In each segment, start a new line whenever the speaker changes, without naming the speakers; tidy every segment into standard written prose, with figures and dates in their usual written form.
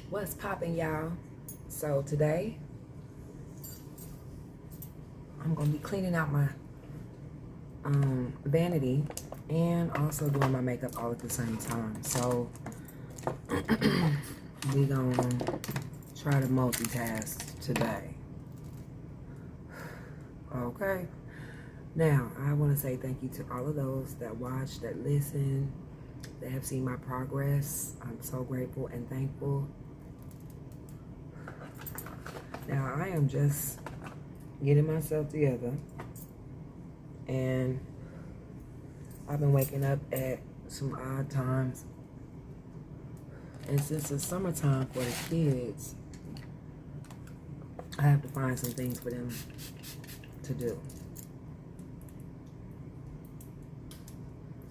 What's popping, y'all? So today I'm gonna be cleaning out my vanity and also doing my makeup all at the same time. So we gonna try to multitask today. Okay. Now I want to say thank you to all of those that watch, that listen, that have seen my progress. I'm so grateful and thankful. Now I am just getting myself together, and I've been waking up at some odd times, and since it's summertime for the kids, I have to find some things for them to do.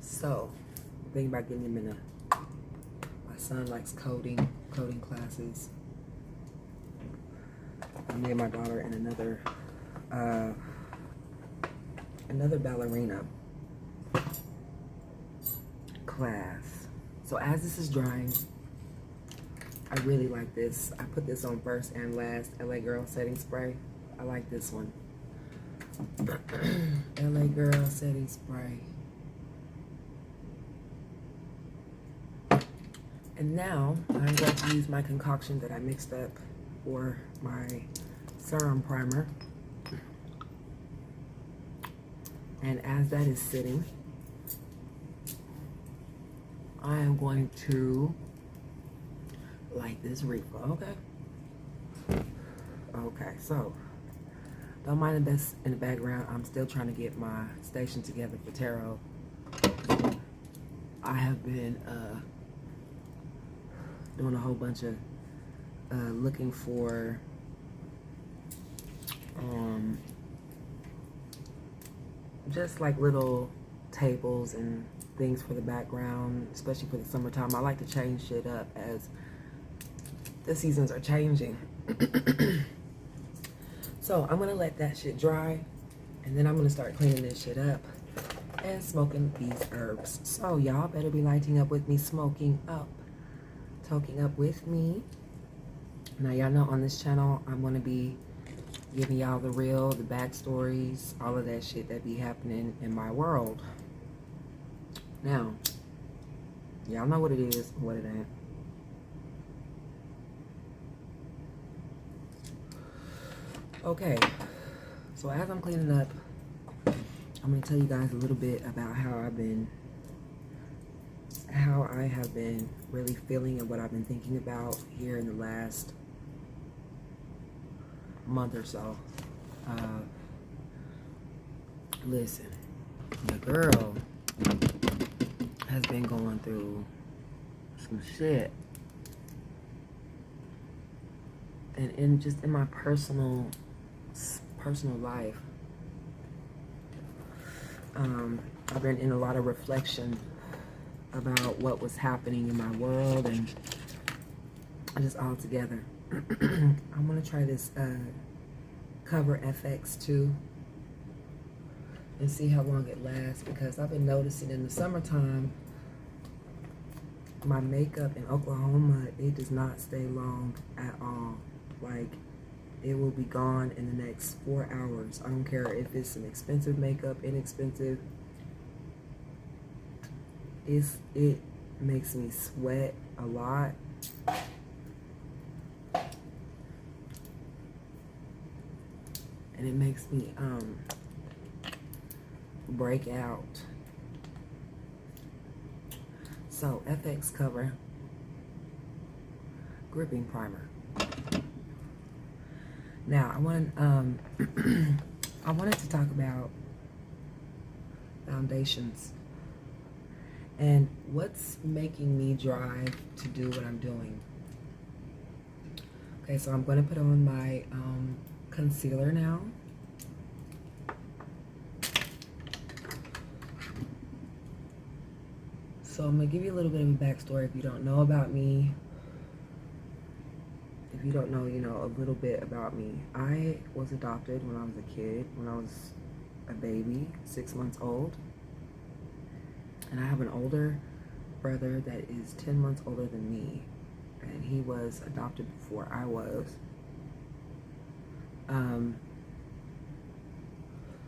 So I'm thinking about getting them in my son likes coding classes. Me and my daughter in another ballerina class. So as this is drying, I really like this. I put this on first and last, LA Girl setting spray. I like this one. LA Girl setting spray. And now I'm going to use my concoction that I mixed up for my serum primer. And as that is sitting, I am going to light this reefer. Okay, so don't mind the best in the background. I'm still trying to get my station together for tarot. I have been doing a whole bunch of looking for just like little tables and things for the background, especially for the summertime. I like to change shit up as the seasons are changing. So I'm gonna let that shit dry, and then I'm gonna start cleaning this shit up and smoking these herbs. So y'all better be lighting up with me, smoking up, toking up with me. Now y'all know on this channel I'm gonna be giving y'all the real, the backstories, all of that shit that be happening in my world. Now, y'all know what it is, what it ain't. Okay, so as I'm cleaning up, I'm gonna tell you guys a little bit about how I have been really feeling and what I've been thinking about here in the last month or so. Listen, the girl has been going through some shit, and in my personal life, I've been in a lot of reflection about what was happening in my world and just all together. I'm gonna try this cover FX too and see how long it lasts, because I've been noticing in the summertime my makeup in Oklahoma, it does not stay long at all. Like, it will be gone in the next 4 hours. I don't care if it's some expensive makeup, inexpensive. It makes me sweat a lot. And it makes me break out. So FX cover gripping primer. Now I wanted to talk about foundations and what's making me drive to do what I'm doing. Okay, so I'm going to put on my concealer now. So I'm going to give you a little bit of a backstory if you don't know about me. If you don't know, you know, a little bit about me. I was adopted when I was a kid, when I was a baby, 6 months old. And I have an older brother that is 10 months older than me. and he was adopted before I was.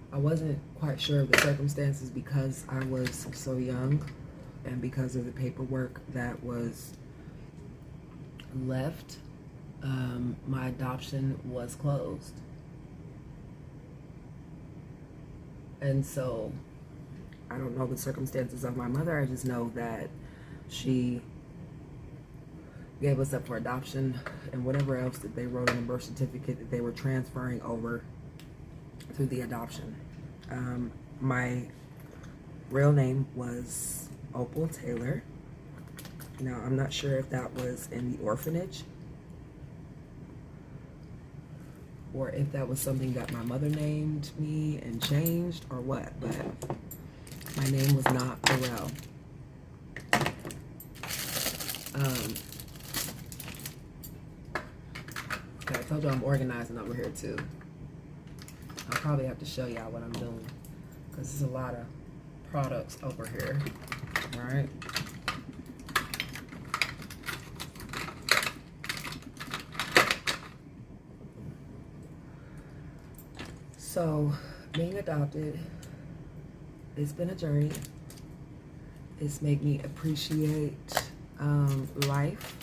I wasn't quite sure of the circumstances because I was so young, and because of the paperwork that was left, my adoption was closed. And so I don't know the circumstances of my mother. I just know that she gave us up for adoption, and whatever else that they wrote in the birth certificate that they were transferring over through the adoption. My real name was Opal Taylor. Now, I'm not sure if that was in the orphanage or if that was something that my mother named me and changed or what, but my name was not Pharrell. Okay, I told you I'm organizing over here too. I'll probably have to show y'all what I'm doing because there's a lot of products over here. All right. So, being adopted, it's been a journey. It's made me appreciate life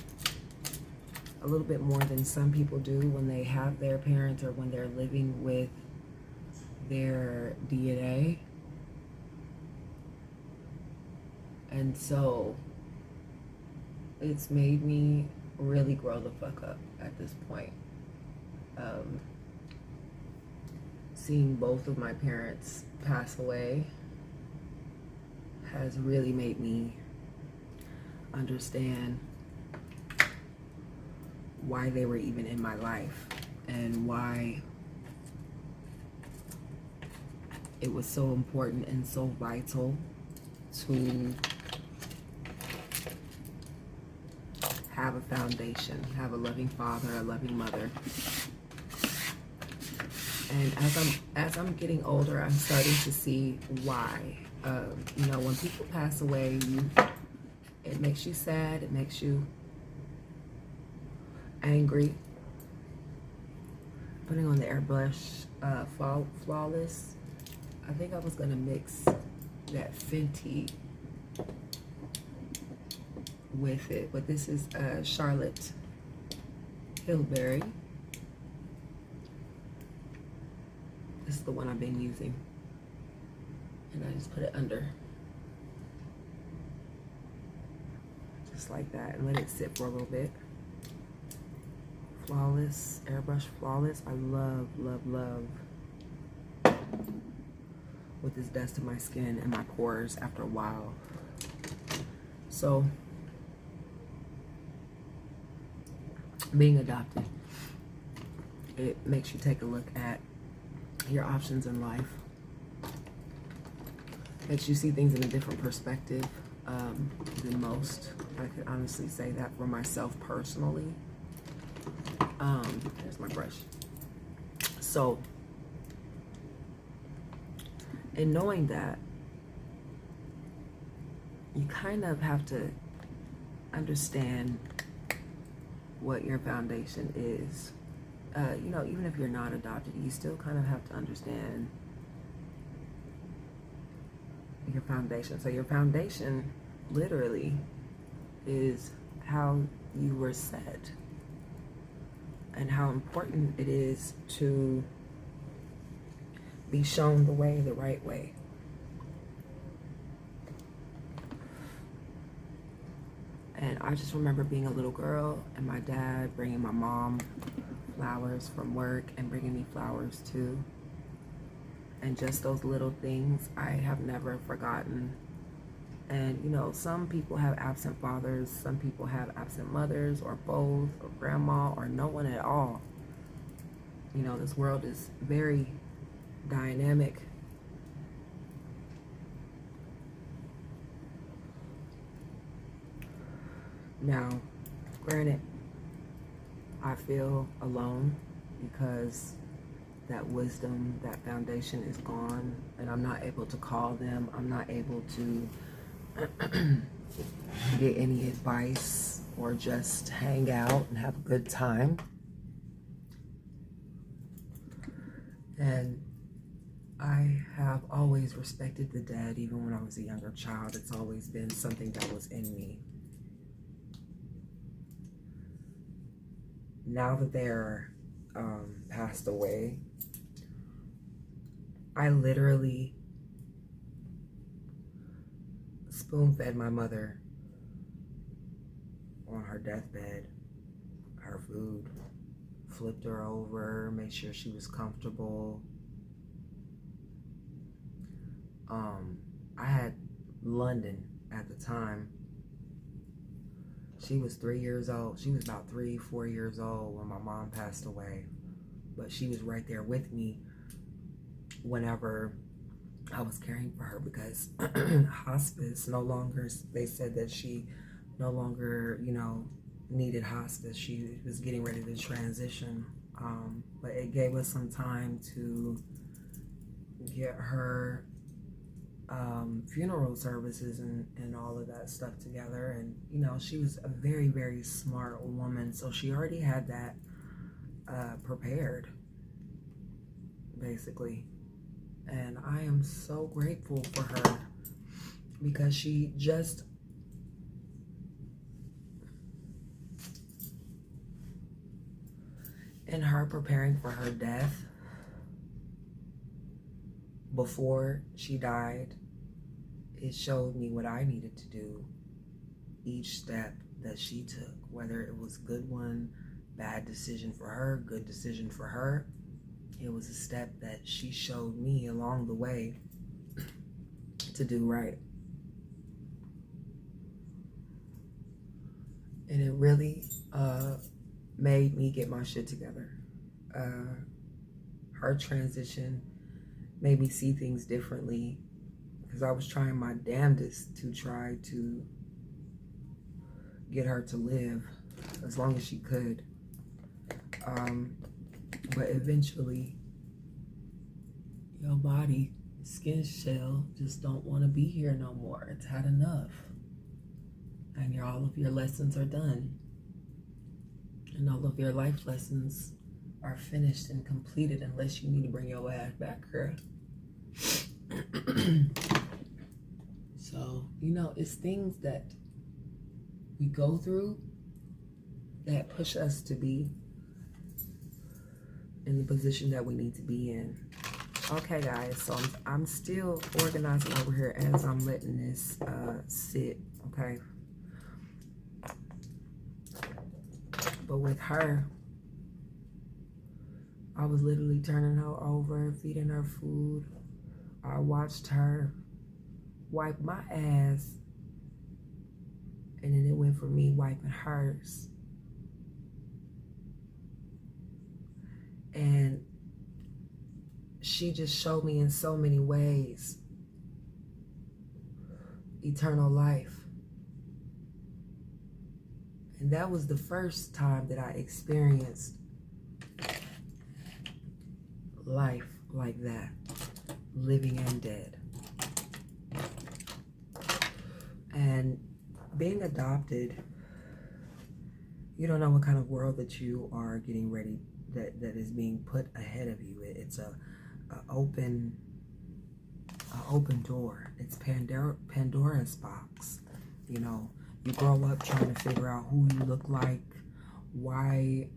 a little bit more than some people do when they have their parents or when they're living with their DNA. And so it's made me really grow the fuck up at this point. Seeing both of my parents pass away has really made me understand why they were even in my life and why it was so important and so vital to have a foundation, have a loving father, a loving mother. And as I'm getting older, I'm starting to see why. You know, when people pass away, it makes you sad, it makes you angry. Putting on the airbrush Flawless. I think I was gonna mix that Fenty with it, but this is Charlotte Tilbury. This is the one I've been using, and I just put it under, just like that, and let it sit for a little bit. Flawless, airbrush Flawless. I love, love, love what this does to my skin and my pores after a while. So, being adopted, it makes you take a look at your options in life. Makes you see things in a different perspective than most. I could honestly say that for myself personally. There's my brush. So, in knowing that, you kind of have to understand what your foundation is. You know, even if you're not adopted, you still kind of have to understand your foundation. So your foundation literally is how you were set and how important it is to be shown the way, the right way. And I just remember being a little girl and my dad bringing my mom flowers from work and bringing me flowers too. And just those little things I have never forgotten. And you know, some people have absent fathers, some people have absent mothers, or both, or grandma, or no one at all. You know, this world is very dynamic. Now, granted, I feel alone because that wisdom, that foundation is gone, and I'm not able to call them. I'm not able to get any advice or just hang out and have a good time. And I have always respected the dead, even when I was a younger child. It's always been something that was in me. Now that they're passed away, I literally spoon-fed my mother on her deathbed, her food, flipped her over, made sure she was comfortable. I had London at the time. She was 3 years old. She was about 3-4 years old when my mom passed away. But she was right there with me whenever I was caring for her, because hospice no longer, they said that she no longer, needed hospice. She was getting ready to transition. But it gave us some time to get her funeral services and all of that stuff together. And she was a very, very smart woman, so she already had that prepared, basically. And I am so grateful for her, because she just in her preparing for her death, before she died, it showed me what I needed to do. Each step that she took, whether it was good one, bad decision for her, good decision for her, it was a step that she showed me along the way to do right. And it really made me get my shit together. Her transition made me see things differently, because I was trying my damnedest to try to get her to live as long as she could. But eventually, your body, skin shell, just don't want to be here no more. It's had enough. And all of your lessons are done. And all of your life lessons are finished and completed, unless you need to bring your ass back here. So, it's things that we go through that push us to be in the position that we need to be in. Okay, guys, so I'm still organizing over here as I'm letting this sit, okay? But with her, I was literally turning her over, feeding her food. I watched her wipe my ass, and then it went for me wiping hers. And she just showed me in so many ways eternal life. And that was the first time that I experienced life like that, living and dead. And being adopted, you don't know what kind of world that you are getting ready, that is being put ahead of you. It's a open door. It's Pandora's box. You grow up trying to figure out who you look like, why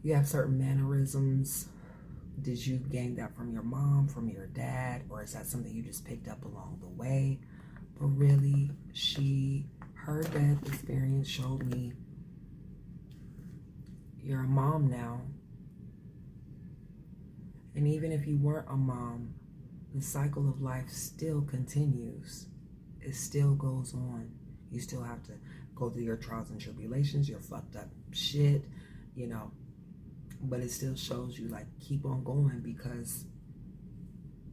you have certain mannerisms. Did you gain that from your mom, from your dad, or is that something you just picked up along the way? But really, her death experience showed me you're a mom now. And even if you weren't a mom, the cycle of life still continues. It still goes on. You still have to go through your trials and tribulations, your fucked up shit, but it still shows you, like, keep on going, because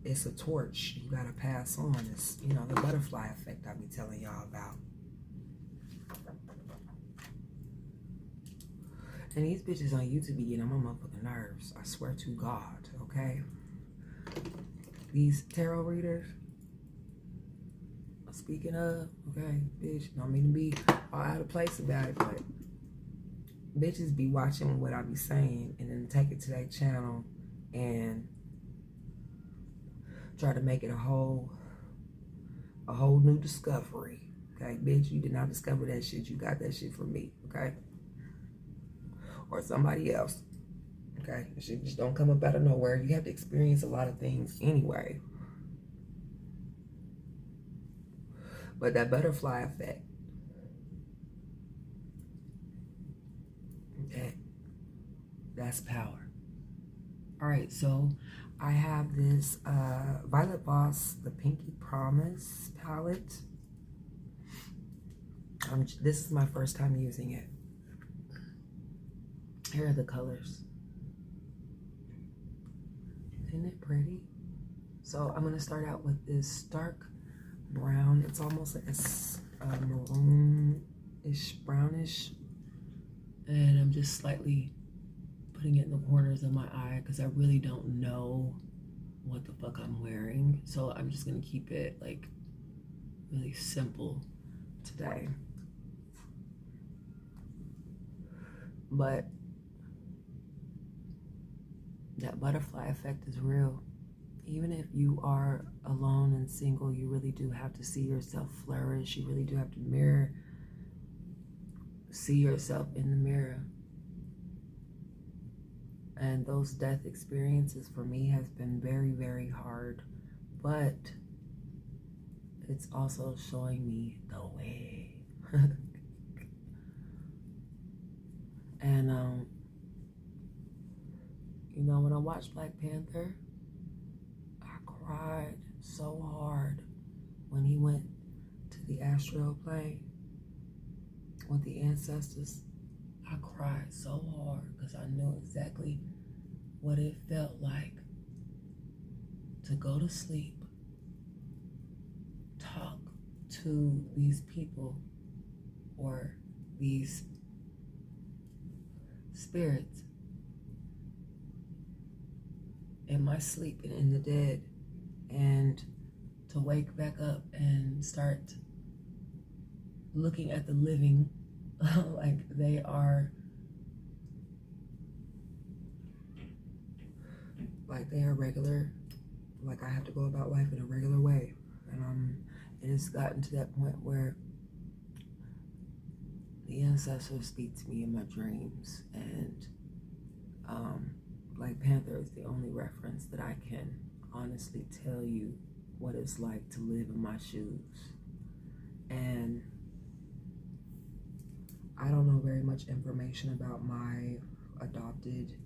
it's a torch you gotta pass on. It's, the butterfly effect I be telling y'all about. And these bitches on YouTube be getting on my motherfucking nerves. I swear to God, okay? These tarot readers, speaking of, okay, bitch, don't mean to be all out out of place about it, but bitches be watching what I be saying and then take it to their channel and try to make it a whole new discovery. Okay, bitch, you did not discover that shit. You got that shit from me, okay? Or somebody else. Okay? Shit just don't come up out of nowhere. You have to experience a lot of things anyway. But that butterfly effect, that's power. All right, so I have this Violet Voss, the Pinky Promise palette. This is my first time using it. Here are the colors. Isn't it pretty? So I'm gonna start out with this dark brown. It's almost like a maroon-ish, brownish. And I'm just slightly putting it in the corners of my eye because I really don't know what the fuck I'm wearing. So I'm just gonna keep it like really simple today. But that butterfly effect is real. Even if you are alone and single, you really do have to see yourself flourish. You really do have to see yourself in the mirror. And those death experiences for me has been very, very hard. But it's also showing me the way. And, you know, when I watched Black Panther, I cried so hard when he went to the astral plane with the ancestors. I cried so hard because I knew exactly what it felt like to go to sleep, talk to these people or these spirits in my sleep and in the dead, and to wake back up and start looking at the living like they are regular, like I have to go about life in a regular way. And it's gotten to that point where the ancestors speak to me in my dreams, and Black Panther is the only reference that I can honestly tell you what it's like to live in my shoes. And I don't know very much information about my adopted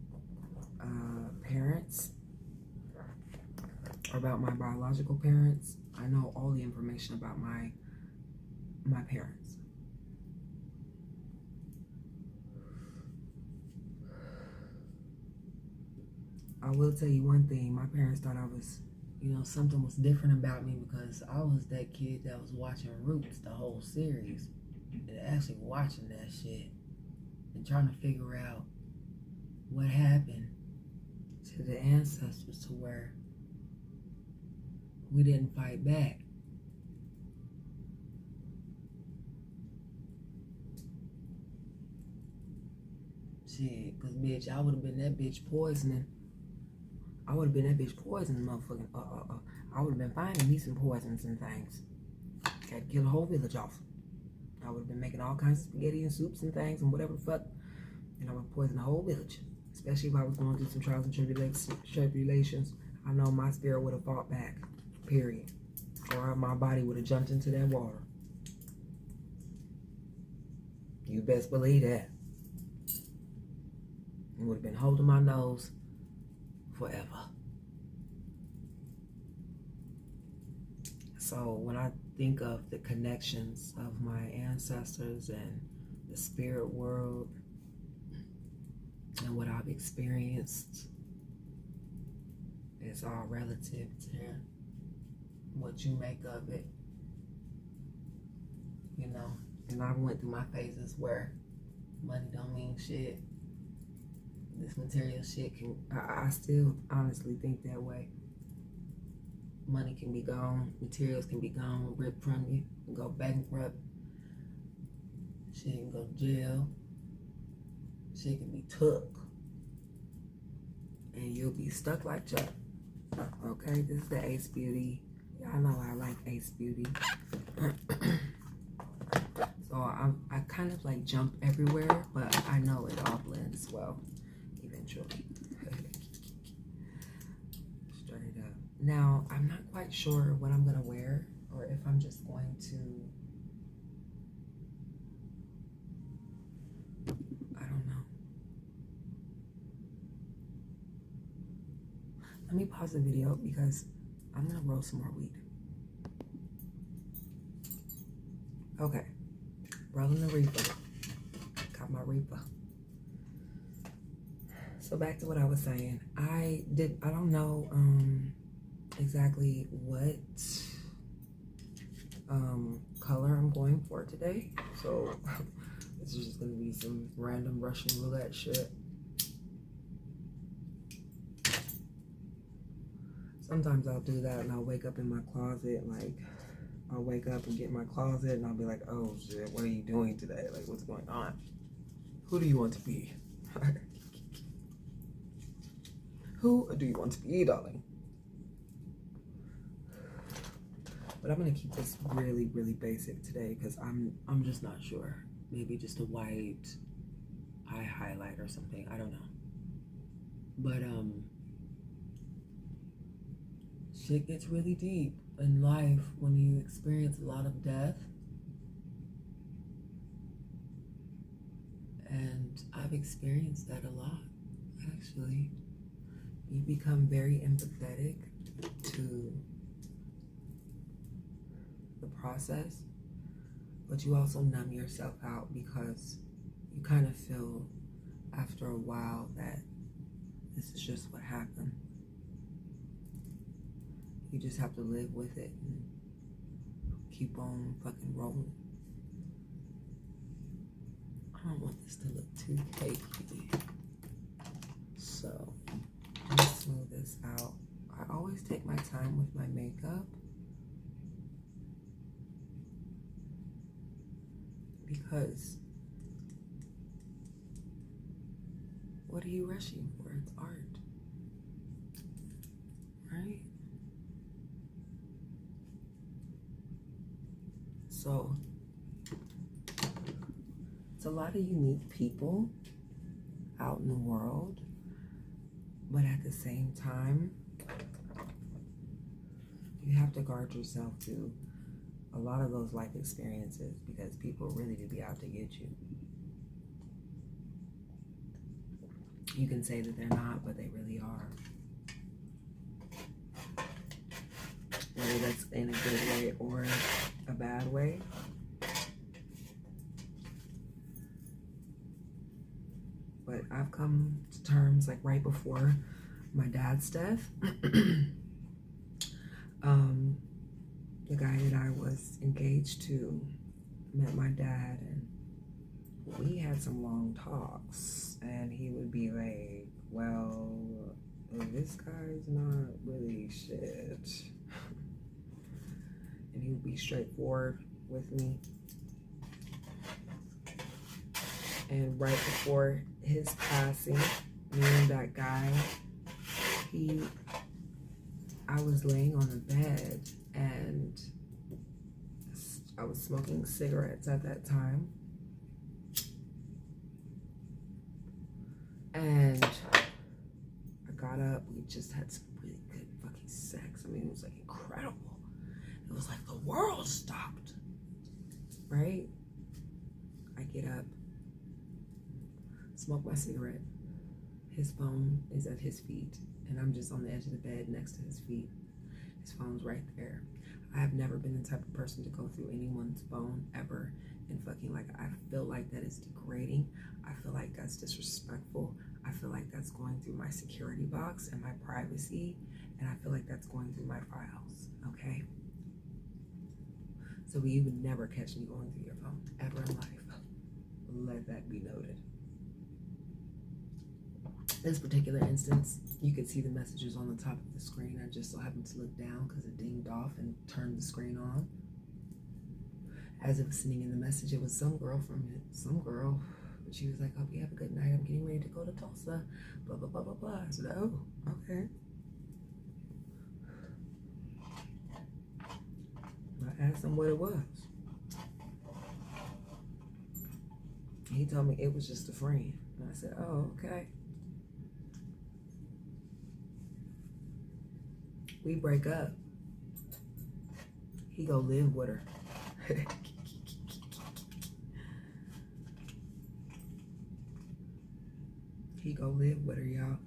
parents, or about my biological parents. I know all the information about my parents. I will tell you one thing, my parents thought I was, you know, something was different about me because I was that kid that was watching Roots, the whole series, and actually watching that shit and trying to figure out what happened to the ancestors to where we didn't fight back. Shit, cause bitch, I would have been that bitch poisoning. I would have been that bitch poisoning motherfucking, I would have been finding me some poisons and things. Had to kill a whole village off. I would have been making all kinds of spaghetti and soups and things and whatever the fuck. And I would poison the whole village. Especially if I was going through some trials and tribulations. I know my spirit would have fought back. Period. Or my body would have jumped into that water. You best believe that. It would have been holding my nose forever. So when I think of the connections of my ancestors and the spirit world and what I've experienced, it's all relative to what you make of it, you know. And I went through my phases where money don't mean shit. This material shit can, I still honestly think that way. Money can be gone, materials can be gone, ripped from you, go bankrupt. She ain't go to jail. She can be took. And you'll be stuck like Chuck. Okay, this is the Ace Beauty. Y'all know I like Ace Beauty. So I kind of like jump everywhere, but I know it all blends well eventually. Straight up. Now, I'm not quite sure what I'm gonna wear, or if I'm just going to, I don't know. Let me pause the video because I'm gonna roll some more weed. Okay, rolling the reefer. Got my reefer. So back to what I was saying. I don't know exactly what color I'm going for today. So this is just gonna be some random Russian roulette shit. Sometimes I'll do that and I'll wake up in my closet, like I'll wake up and get in my closet and I'll be like, oh shit, what are you doing today? Like, what's going on? Who do you want to be? Who do you want to be, darling? But I'm gonna keep this really, really basic today because I'm just not sure. Maybe just a white eye highlight or something. I don't know. But shit gets really deep in life when you experience a lot of death. And I've experienced that a lot, actually. You become very empathetic to the process, but you also numb yourself out because you kind of feel after a while that this is just what happened. You just have to live with it and keep on fucking rolling. I don't want this to look too cakey. So, let me smooth this out. I always take my time with my makeup because what are you rushing for? It's art, right? So, it's a lot of unique people out in the world, but at the same time, you have to guard yourself to a lot of those life experiences because people really do be out to get you. You can say that they're not, but they really are. Whether that's in a good way or a bad way. But I've come to terms, like right before my dad's death, the guy that I was engaged to met my dad, and we had some long talks, and he would be like, well, this guy's not really shit. And he would be straightforward with me. And right before his passing, me and that guy, I was laying on the bed and I was smoking cigarettes at that time. And I got up, we just had some really good fucking sex. I mean, it was like incredible. It was like the world stopped, right? I get up, smoke my cigarette. His phone is at his feet, and I'm just on the edge of the bed next to his feet. His phone's right there. I have never been the type of person to go through anyone's phone ever, and fucking like, I feel like that is degrading. I feel like that's disrespectful. I feel like that's going through my security box and my privacy, and I feel like that's going through my files, okay? So you would never catch me going through your phone, ever in life. Let that be noted. This particular instance, you could see the messages on the top of the screen. I just so happened to look down because it dinged off and turned the screen on. as it was sending in the message, it was some girl. She was like, "Hope you have a good night. I'm getting ready to go to Tulsa. Blah blah blah blah blah." I said, "Oh, okay." I asked him what it was. He told me it was just a friend. And I said, "Oh, okay." We break up. He go live with her. He go live with her, y'all.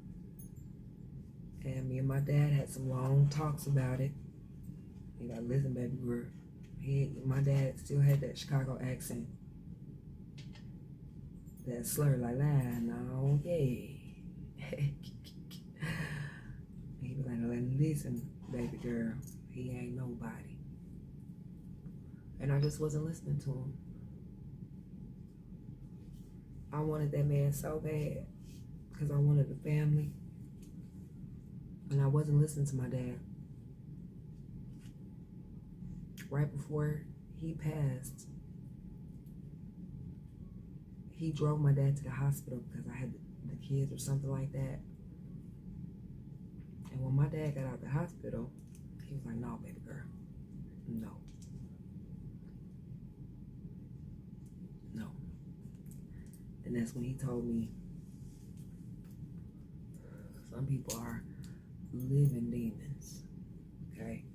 And me and my dad had some long talks about it. He like, "Listen, baby girl." My dad still had that Chicago accent. That slur, like, "Nah, no, yeah." He be like, "Listen, baby girl, he ain't nobody." And I just wasn't listening to him. I wanted that man so bad because I wanted a family. And I wasn't listening to my dad. Right before he passed, he drove my dad to the hospital because I had the kids or something like that. And when my dad got out of the hospital, he was like, "No, baby girl, no. No." And that's when he told me, some people are living demons, okay?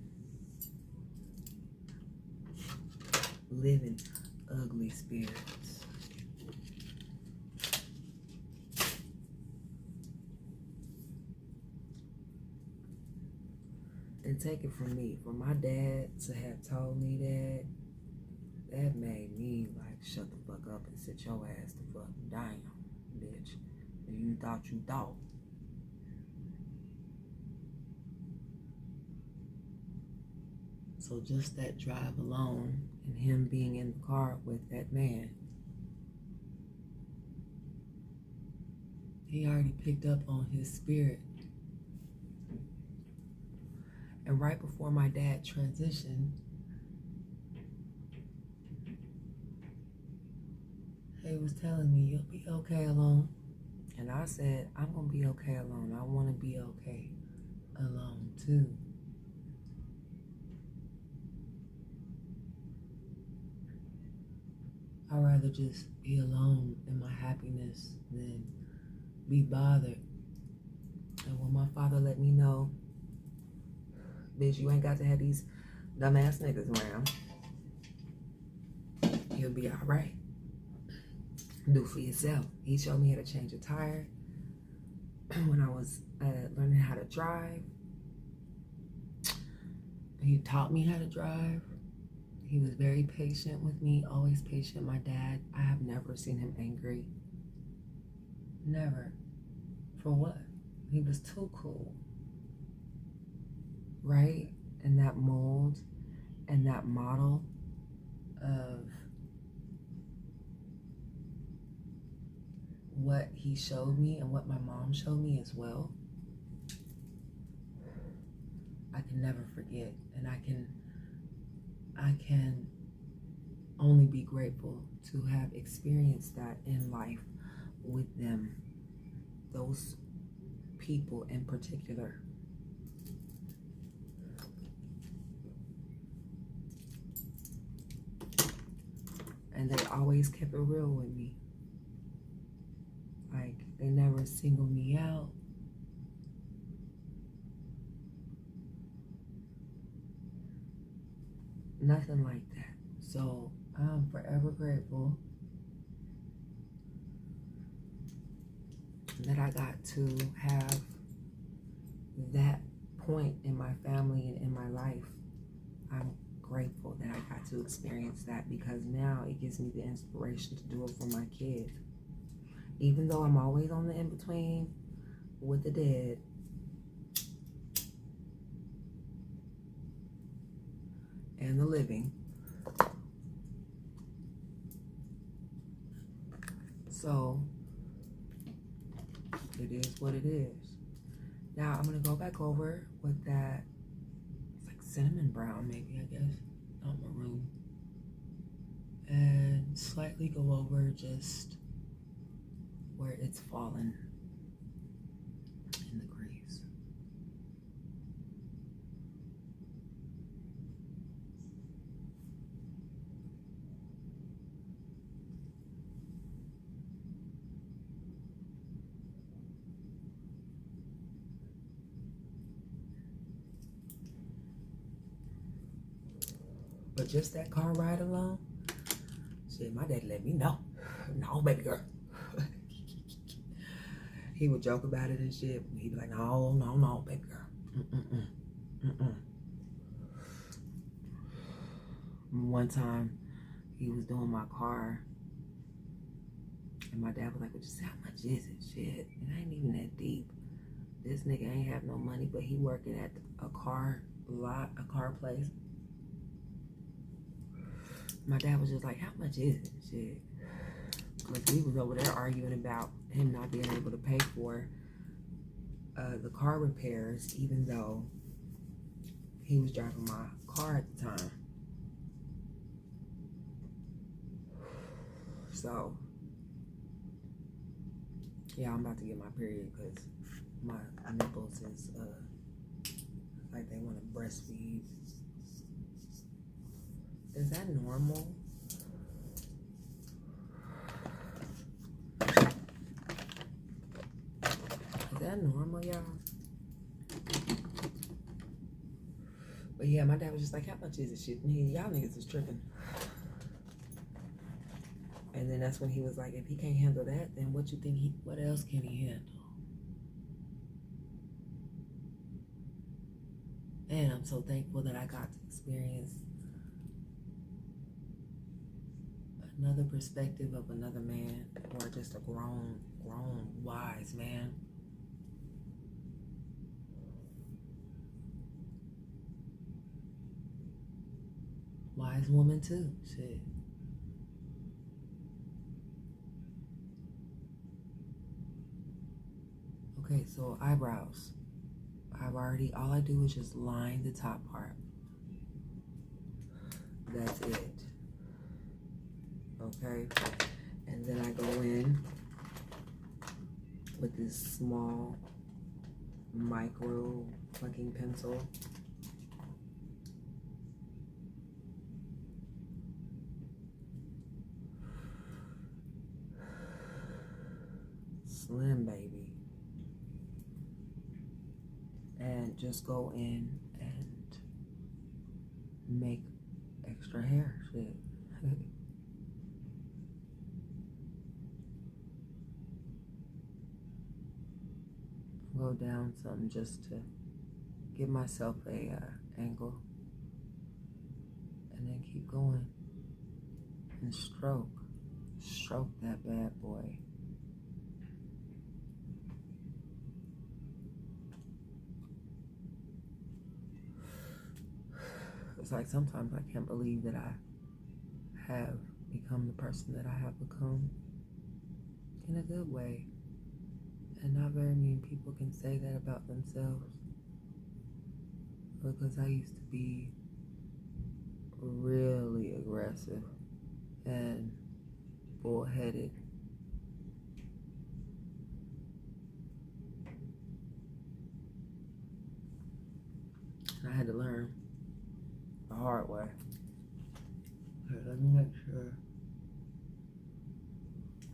Living ugly spirits. And take it from me, for my dad to have told me that made me like, shut the fuck up and sit your ass the fuck down, bitch. And you thought. So just that drive alone and him being in the car with that man, he already picked up on his spirit. And right before my dad transitioned, he was telling me, "You'll be okay alone." And I said, "I'm going to be okay alone. I want to be okay alone too." I'd rather just be alone in my happiness than be bothered. And when my father let me know, "Bitch, you ain't got to have these dumbass niggas around. You'll be all right. Do for yourself." He showed me how to change a tire when I was learning how to drive. He taught me how to drive. He was very patient with me, always patient. My dad, I have never seen him angry. Never. For what? He was too cool. Right? And that mold and that model of what he showed me and what my mom showed me as well, I can never forget. And I can only be grateful to have experienced that in life with them, those people in particular. And they always kept it real with me. Like, they never singled me out. Nothing like that. So I'm forever grateful that I got to have that point in my family and in my life. I'm grateful that I got to experience that, because now it gives me the inspiration to do it for my kids. Even though I'm always on the in-between with the dead, and the living. So it is what it is. Now I'm gonna go back over with that. It's like cinnamon brown, maybe, I guess, not maroon. and slightly go over just where it's fallen in the crease. But just that car ride alone, shit, my dad let me know. No, baby girl. He would joke about it and shit. He'd be like, no, baby girl. One time, he was doing my car, and my dad was like, well, just how much is it? Shit, it ain't even that deep. This nigga ain't have no money, but he working at a car lot, a car place. My dad was just like, how much is it? Shit. Because we was over there arguing about him not being able to pay for the car repairs, even though he was driving my car at the time. So, yeah, I'm about to get my period because my nipples is like they want to breastfeed. Is that normal? Is that normal, y'all? But yeah, my dad was just like, how much is this shit? Y'all niggas is tripping. And then that's when he was like, if he can't handle that, then what you think what else can he handle? And I'm so thankful that I got to experience another perspective of another man, or just a grown, wise man. Wise woman too, shit. Okay, so eyebrows. All I do is just line the top part. That's it. Okay, and then I go in with this small micro plucking pencil. Slim baby. And just go in and make extra hair. Shit. Go down some just to give myself a angle, and then keep going and stroke that bad boy. It's like sometimes I can't believe that I have become the person that I have become, in a good way. And not very many people can say that about themselves, because I used to be really aggressive and bullheaded. And I had to learn the hard way. Okay, let me make sure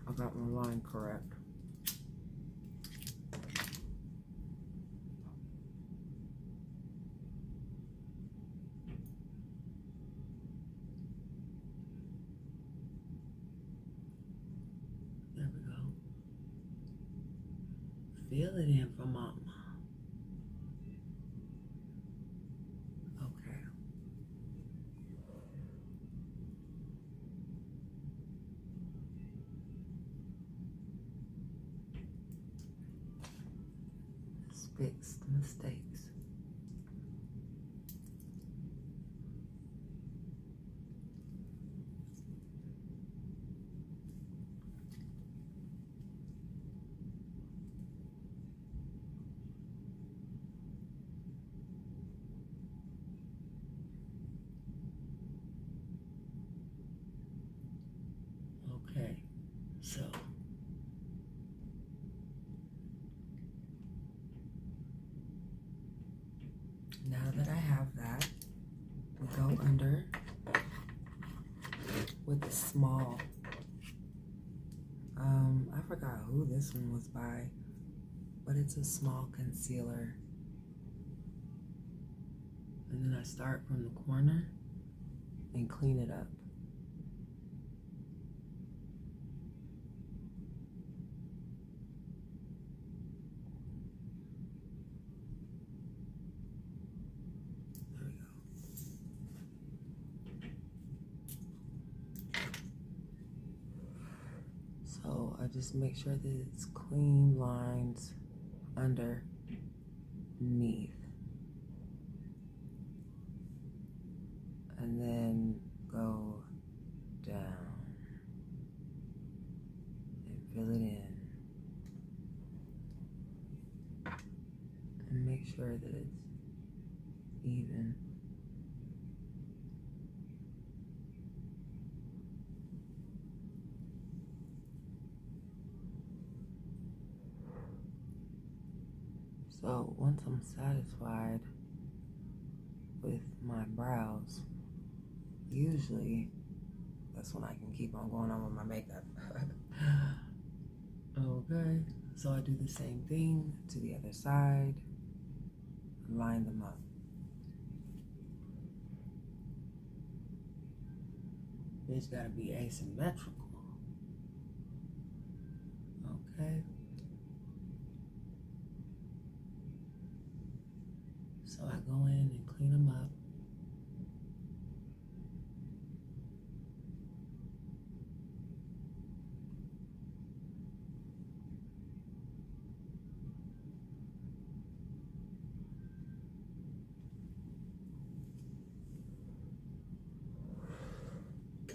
I got my line correct. There we go. Feel it in for mama. Okay. Let's fix the mistakes. Now that I have that, we go under with the small. I forgot who this one was by, but it's a small concealer. And then I start from the corner and clean it up. There we go. So I just make sure that it's clean lines underneath. And then go down and fill it in. And make sure that it's even. So once I'm satisfied with my brows, usually that's when I can keep on going on with my makeup. Okay, so I do the same thing to the other side, line them up. It's gotta be asymmetrical. Okay. So I go in and clean them up.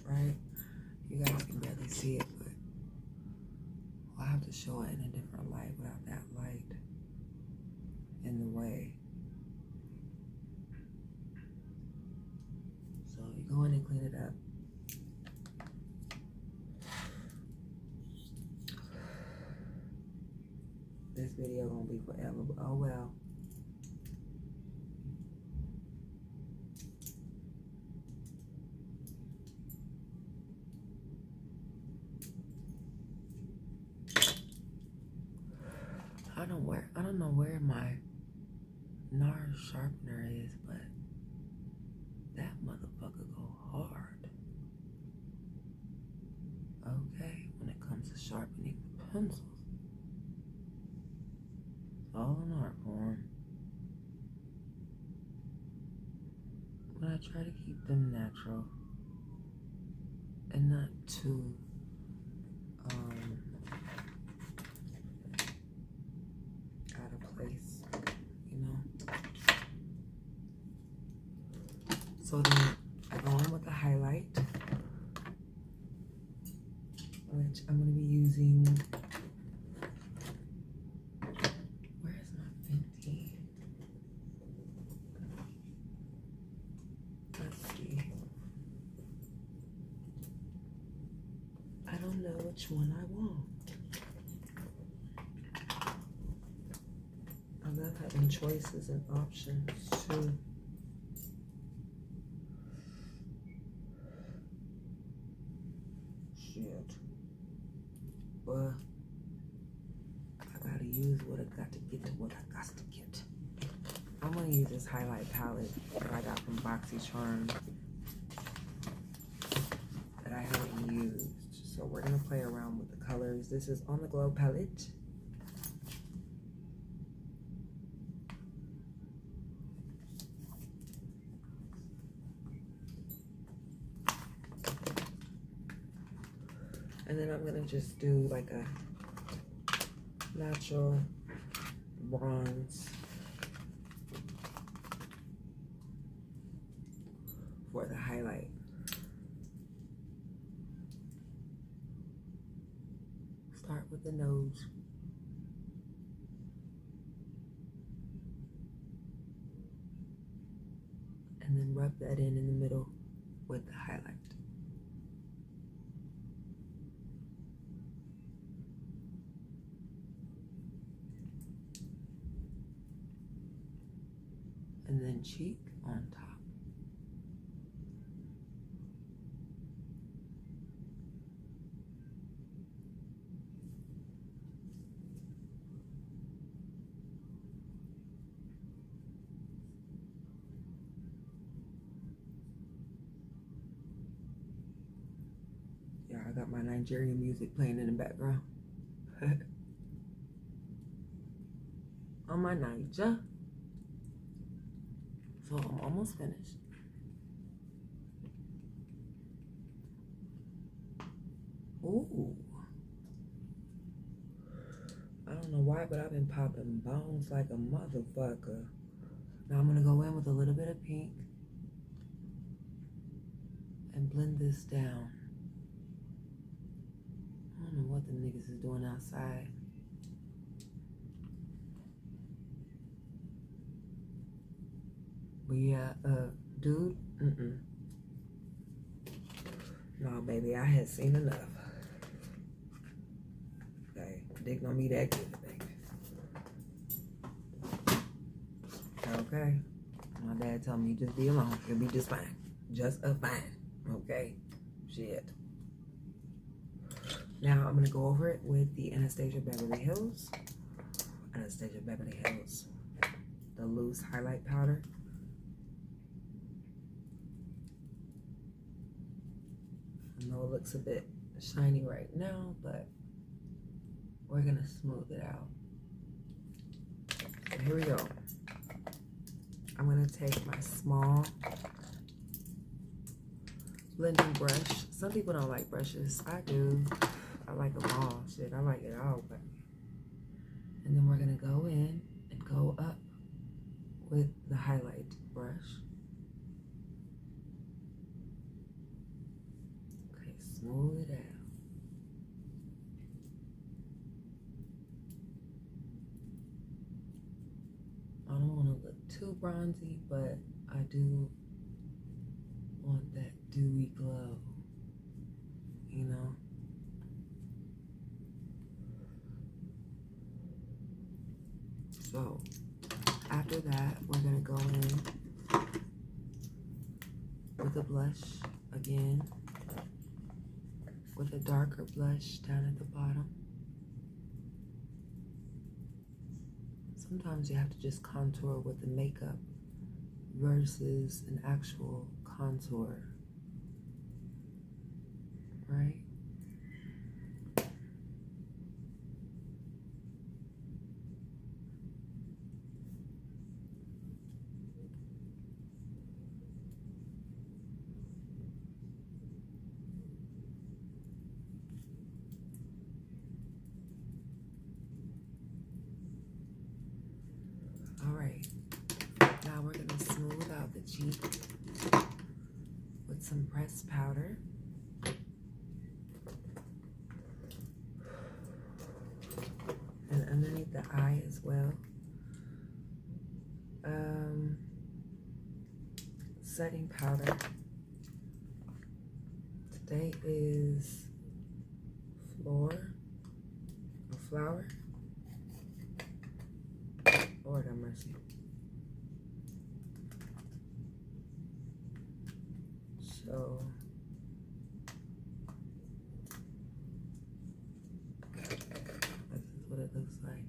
Right? You guys can barely see it, but I'll have to show it in a different light without that light in the way. So you go in and clean it up. This video gonna be forever, but oh well. I don't know where my NARS sharpener is, but that motherfucker go hard. Okay, when it comes to sharpening pencils. All in art form. But I try to keep them natural and not too out of place, you know. So then I go on with the highlight, which I'm going to be using. Where's my Fenty? Let's see. I don't know which one I want. I love having choices and options too. Shit. But I gotta use what I got to get to what I got to get. I'm gonna use this highlight palette that I got from BoxyCharm that I haven't used. So we're gonna play around with the colors. This is On the Glow palette. And then I'm gonna just do like a natural bronze for the highlight. Start with the nose. And then rub that in the middle with the highlight. And and then cheek on top. Yeah, I got my Nigerian music playing in the background. On my Niger. So I'm almost finished. Ooh. I don't know why, but I've been popping bones like a motherfucker. Now I'm gonna go in with a little bit of pink and blend this down. I don't know what the niggas is doing outside. But yeah, dude, no, baby, I had seen enough. Okay, dick don't be that good, baby. Okay, my dad told me just be alone. You'll be just fine. Just fine. Okay, shit. Now I'm gonna go over it with the Anastasia Beverly Hills. Anastasia Beverly Hills, the loose highlight powder. I know it looks a bit shiny right now, but we're gonna smooth it out. So here we go. I'm gonna take my small blending brush. Some people don't like brushes. I do. I like them all. Shit, I like it all. But and then we're gonna go in and go up with the highlight brush. Okay, smooth it out. I don't want to look too bronzy, but I do want that dewy glow, you know? So after that, we're gonna go in with a blush again, with a darker blush down at the bottom. Sometimes you have to just contour with the makeup versus an actual contour, right? All right, now we're gonna smooth out the cheek with some pressed powder. And underneath the eye as well. Setting powder. Today is flower. Lord have mercy. So this is what it looks like.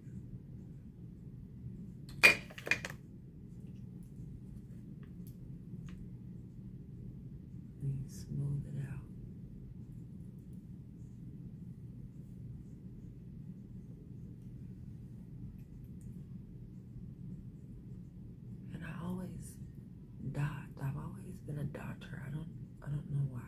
And you smooth it out. And I always dot. I've always been a dotter. I don't know why.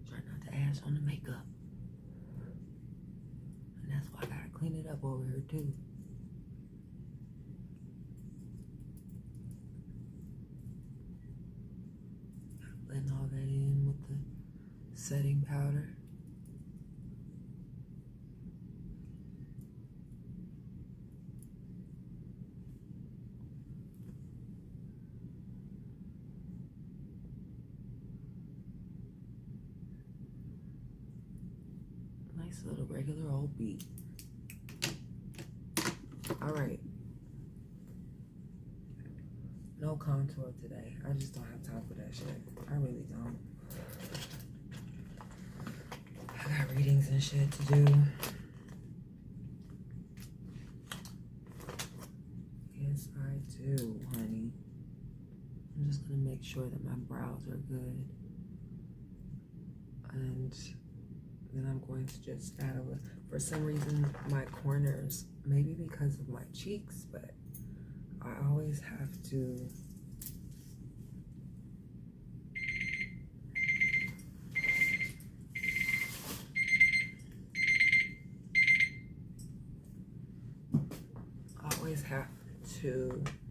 Try not to ash on the makeup. And that's why I gotta clean it up over here too. Blend all that in with the setting powder. Just a little regular old beat. Alright. No contour today. I just don't have time for that shit. I really don't. I got readings and shit to do. Yes, I do, honey. I'm just gonna make sure that my brows are good. And then I'm going to just add a little, for some reason, my corners, maybe because of my cheeks, but I always have to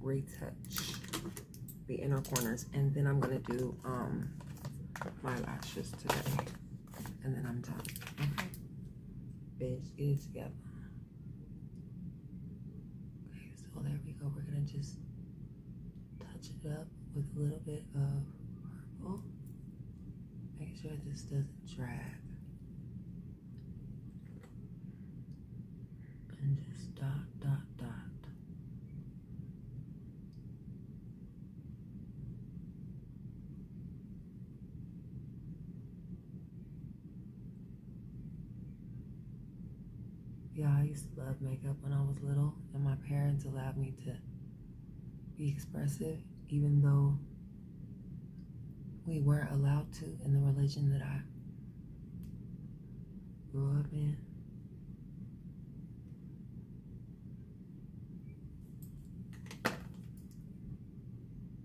retouch the inner corners, and then I'm gonna do my lashes today, and then I'm done. Okay, bitch, get it together. Okay, so there we go. We're gonna just touch it up with a little bit of purple. Make sure this doesn't drag. And just dot, dot, dot. Yeah, I used to love makeup when I was little, and my parents allowed me to be expressive, even though we weren't allowed to in the religion that I grew up in.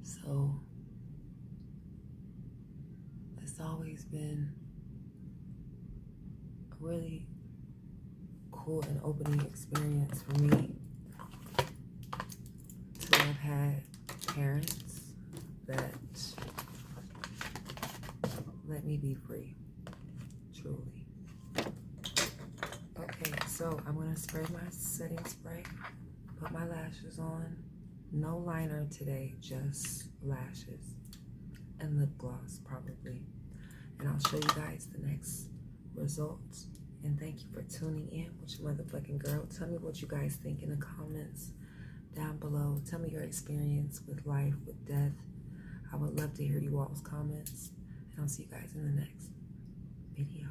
So it's always been a really cool and opening experience for me to have had parents that let me be free, truly. Okay, so I'm gonna spray my setting spray, put my lashes on. No liner today, just lashes and lip gloss probably. And I'll show you guys the next results. And thank you for tuning in with your motherfucking girl. Tell me what you guys think in the comments down below. Tell me your experience with life, with death. I would love to hear you all's comments. And I'll see you guys in the next video.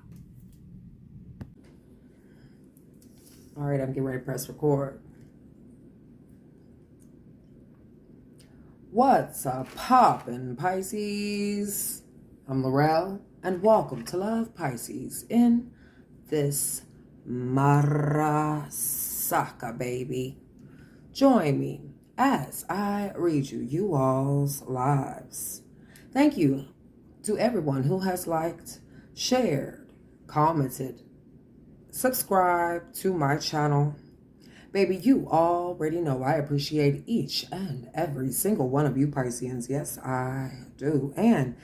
All right, I'm getting ready to press record. What's a poppin', Pisces? I'm Laurel, and welcome to Love Pisces in this Marasaka, baby. Join me as I read you all's lives. Thank you to everyone who has liked, shared, commented, subscribed to my channel. Baby, you already know I appreciate each and every single one of you Pisceans. Yes, I do. And